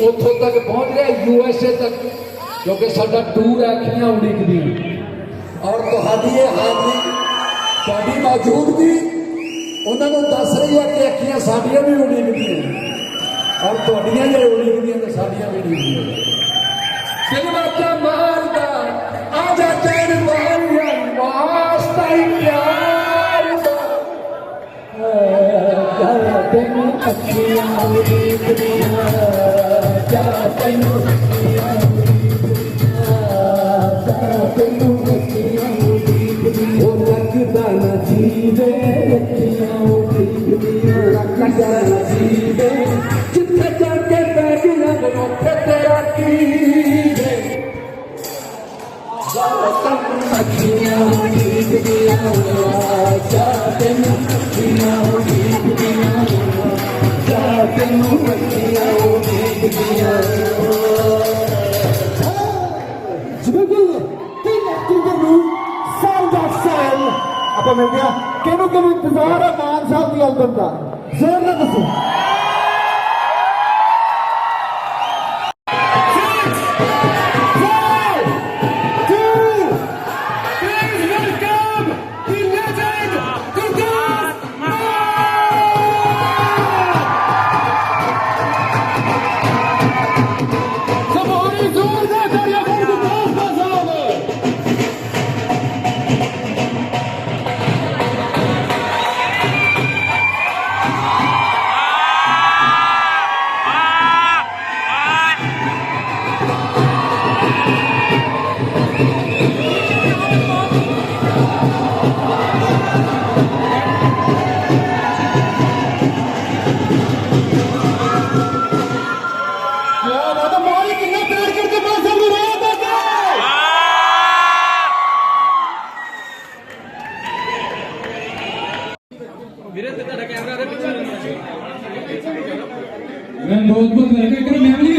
ਉੱਥੋਂ ਤੱਕ ਪਹੁੰਚ ਰਿਹਾ USA ਤੱਕ, ਕਿਉਂਕਿ ਸਾਡਾ ਟੂਰ ਹੈ ਅੱਖੀਆਂ ਉਡੀਕਦੀਆਂ। ਔਰ ਤੁਹਾਡੀ ਇਹ ਹਾਜ਼ਰੀ, ਤੁਹਾਡੀ ਮੌਜੂਦਗੀ ਉਹਨਾਂ ਨੂੰ ਦੱਸ ਰਹੀ ਹੈ ਕਿ ਅੱਖੀਆਂ ਸਾਡੀਆਂ ਵੀ ਉਡੀਕਦੀਆਂ, ਔਰ ਤੁਹਾਡੀਆਂ ਜੇ ਉਡੀਕਦੀਆਂ ਤਾਂ ਸਾਡੀਆਂ ਵੀ ਉਡੀਕਦੀਆਂ। ਦਿਲ ਵਾਜਾ ਮਾਰਦਾ ਆ ਜਾ ਤੇਰੇ ਵਾਲਿਆਂ ਵਾਸਤਾ ਹੀ ਪਿਆਰ ਦਾ, ਜਾ ਤੈਨੂੰ ਅੱਖੀਆਂ ਉਡੀਕਦੀਆਂ, ਜਾ ਤੈਨੂੰ ਅੱਖੀਆਂ ਉਡੀਕਦੀਆਂ, ਜਾ ਤੈਨੂੰ ਅੱਖੀਆਂ ਉਡੀਕਦੀਆਂ। ਉਹ ਲੱਗਦਾ ਨਾ ਜੀਵੇ ਅੱਖੀਆਂ ਉਡੀਕਦੀਆਂ, ਲੱਗਦਾ ਨਾ ਜੀਵੇ ਜਿੱਥੇ ਜਾ ਕੇ ਬੈਠ ਲੱਗ ਉੱਥੇ ਤੇਰਾ ਕੀ ਹੈ। ਜਾ ਤੈਨੂੰ ਅੱਖੀਆਂ ਉਡੀਕਦੀਆਂ, ਜਾ ਤੈਨੂੰ ਅੱਖੀਆਂ ਉਡੀਕਦੀਆਂ, ਜਾ ਤੈਨੂੰ ਅੱਖੀਆਂ ਉਡੀਕਦੀਆਂ। ਆਪਾਂ ਮਿਲਦੇ ਆ ਕਿਹਨੂੰ ਇੰਤਜ਼ਾਰ ਹੈ ਮਾਨ ਸਾਹਿਬ ਦੀ ਐਲਬਮ ਦਾ, ਜ਼ੋਰ ਨਾਲ ਦੱਸੋ। मैं बहुत बहुत वेलकम करूँ।